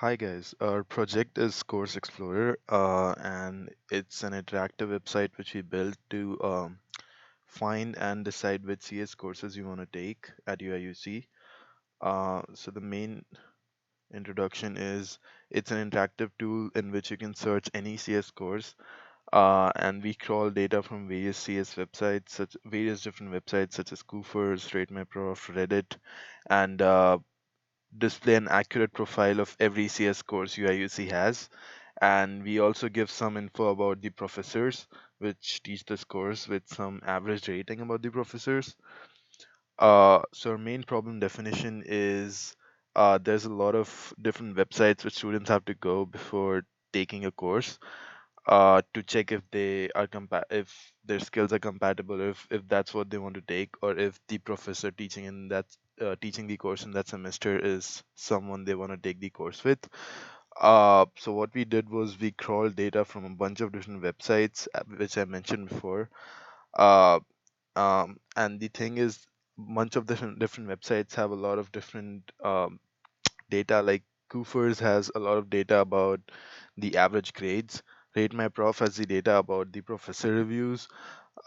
Hi guys, our project is Course Explorer, and it's an interactive website which we built to find and decide which CS courses you want to take at UIUC. So the main introduction is it's an interactive tool in which you can search any CS course, and we crawl data from various CS websites, such various different websites such as Koofers, RateMyProf, Reddit, and display an accurate profile of every CS course UIUC has. And we also give some info about the professors which teach this course with some average rating about the professors. So our main problem definition is there's a lot of different websites which students have to go before taking a course to check if they are if their skills are compatible, if that's what they want to take, or if the professor teaching in that teaching the course in that semester is someone they want to take the course with. So what we did was we crawled data from a bunch of different websites, which I mentioned before. Uh, and the thing is, bunch of different websites have a lot of different data. Like Koofers has a lot of data about the average grades. RateMyProf has the data about the professor reviews.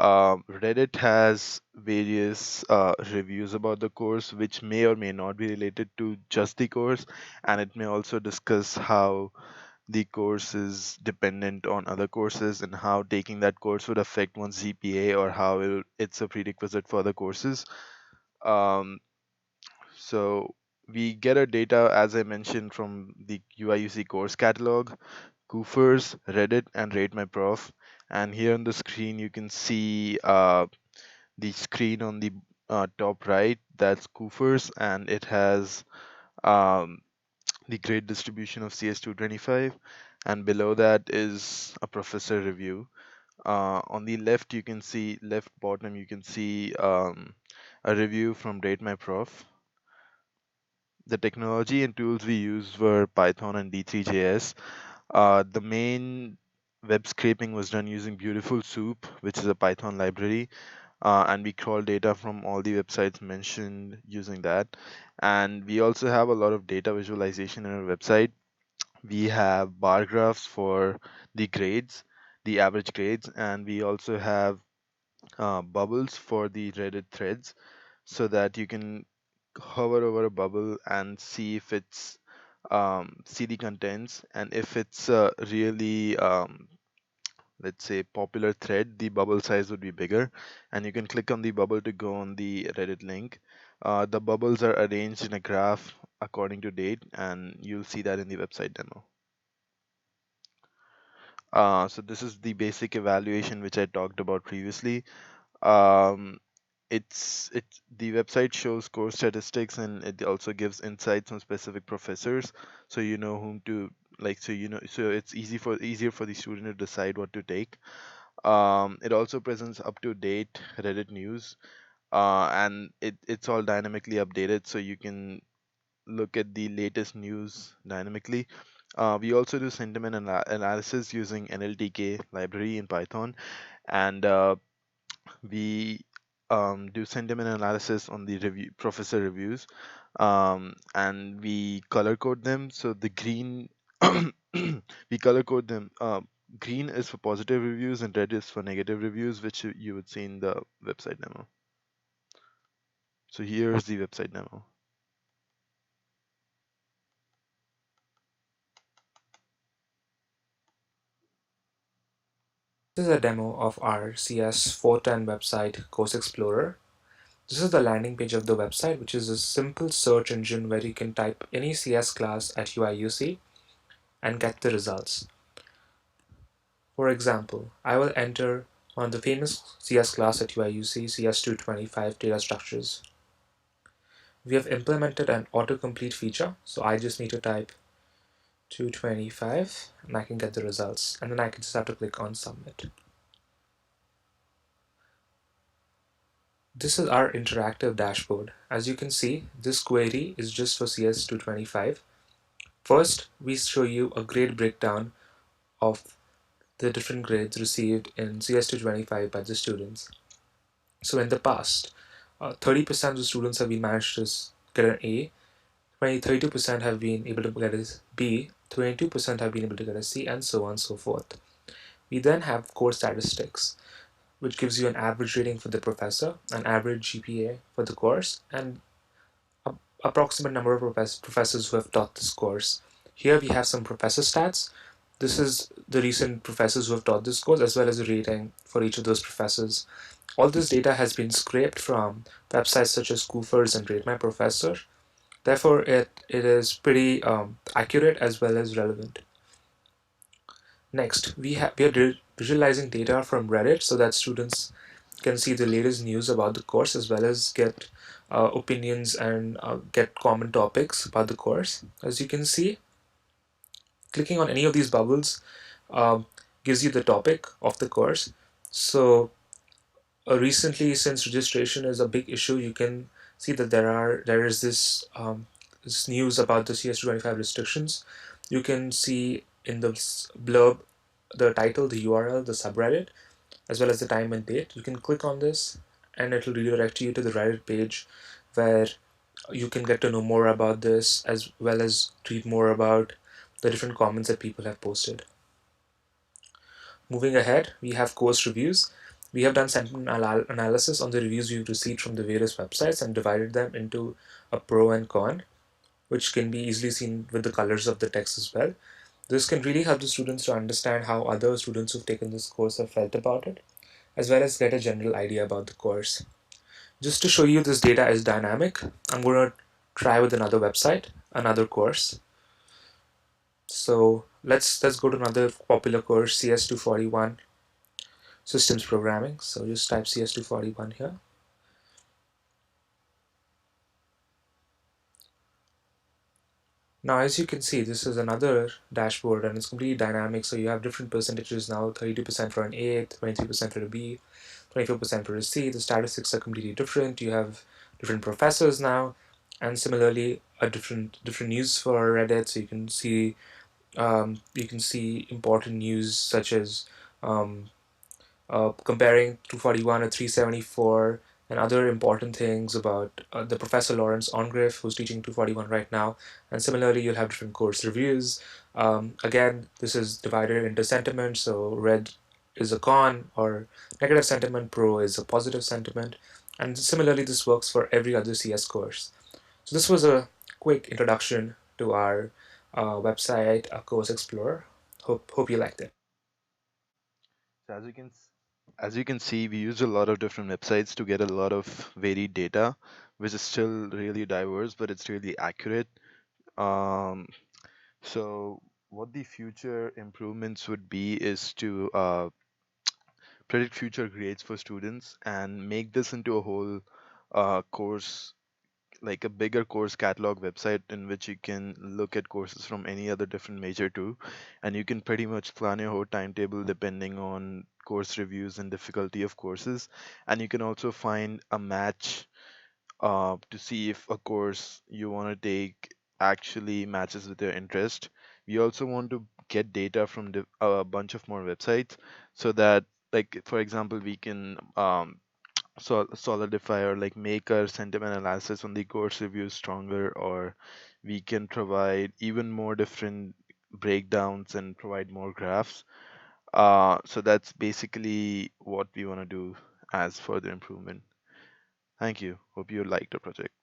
Reddit has various reviews about the course, which may or may not be related to just the course, and it may also discuss how the course is dependent on other courses and how taking that course would affect one's GPA or how it's a prerequisite for other courses. Um, so we get our data, as I mentioned, from the UIUC course catalog, Koofers, Reddit, and RateMyProf. And here on the screen, you can see the screen on the top right. That's Koofers, and it has um, the grade distribution of CS225. And below that is a professor review. On the left bottom, you can see a review from RateMyProf. The technology and tools we used were Python and D3JS. The main web scraping was done using Beautiful Soup, which is a Python library, and we crawl data from all the websites mentioned using that. And we also have a lot of data visualization in our website. We have bar graphs for the grades, the average grades, and we also have bubbles for the Reddit threads so that you can hover over a bubble and see if it's see the contents, and if it's a really let's say popular thread, the bubble size would be bigger, and you can click on the bubble to go on the Reddit link. The bubbles are arranged in a graph according to date, and you'll see that in the website demo. So this is the basic evaluation which I talked about previously. um, it the website shows course statistics, and it also gives insights on specific professors, so you know whom to like, so you know, so it's easier for the student to decide what to take. It also presents up to date Reddit news, and it's all dynamically updated, so you can look at the latest news dynamically. We also do sentiment analysis using NLTK library in Python, and we do sentiment analysis on the professor reviews, and we color code them. So the green, we color code them. Green is for positive reviews, and red is for negative reviews, which you would see in the website demo. So here's the website demo. This is a demo of our CS 410 website, Course Explorer. This is the landing page of the website, which is a simple search engine where you can type any CS class at UIUC and get the results. For example, I will enter one of the famous CS class at UIUC, CS225 data structures. We have implemented an autocomplete feature, so I just need to type 225 and I can get the results, and then I can just have to click on submit. This is our interactive dashboard. As you can see, this query is just for CS225. First, we show you a grade breakdown of the different grades received in CS225 by the students. So in the past, 30% of the students have been managed to get an A, 32% have been able to get a B, 22% have been able to get a C, and so on and so forth. We then have course statistics, which gives you an average rating for the professor, an average GPA for the course, and approximate number of professors who have taught this course. Here we have some professor stats. This is the recent professors who have taught this course, as well as a rating for each of those professors. All this data has been scraped from websites such as Koofers and Rate My Professor. Therefore, it is pretty accurate as well as relevant. Next, we are visualizing data from Reddit so that students can see the latest news about the course as well as get opinions and get common topics about the course. As you can see, clicking on any of these bubbles um, gives you the topic of the course. So recently, since registration is a big issue, you can see that there is this news about the CS225 restrictions. You can see in the blurb the title, the URL, the subreddit, as well as the time and date. You can click on this and it'll redirect you to the Reddit page where you can get to know more about this as well as read more about the different comments that people have posted. Moving ahead, we have course reviews. We have done sentiment analysis on the reviews we've received from the various websites and divided them into a pro and con, which can be easily seen with the colors of the text as well. This can really help the students to understand how other students who've taken this course have felt about it, as well as get a general idea about the course. Just to show you this data is dynamic, I'm going to try with another website, another course. So let's go to another popular course, CS241 Systems Programming. So just type CS241 here. Now, as you can see, this is another dashboard and it's completely dynamic. So you have different percentages now, 32% for an A, 23% for a B, 24% for a C. The statistics are completely different. You have different professors now, and similarly, a different news for Reddit. So you can see important news such as um, comparing 241 or 374 and other important things about the Professor Lawrence Ongriff, who's teaching 241 right now. And similarly, you'll have different course reviews. Again, this is divided into sentiment. So red is a con or negative sentiment, pro is a positive sentiment. And similarly, this works for every other CS course. So this was a quick introduction to our website, Course Explorer. Hope you liked it. So as you can see, we use a lot of different websites to get a lot of varied data, which is still really diverse, but it's really accurate. Um, so what the future improvements would be is to predict future grades for students and make this into a whole course, like a bigger course catalog website in which you can look at courses from any other different major too, and you can pretty much plan your whole timetable depending on course reviews and difficulty of courses. And you can also find a match to see if a course you want to take actually matches with your interest. We also want to get data from a bunch of more websites so that, like for example, we can solidify or like make our sentiment analysis on the course reviews stronger, or we can provide even more different breakdowns and provide more graphs. So that's basically what we want to do as further improvement. Thank you. Hope you liked the project.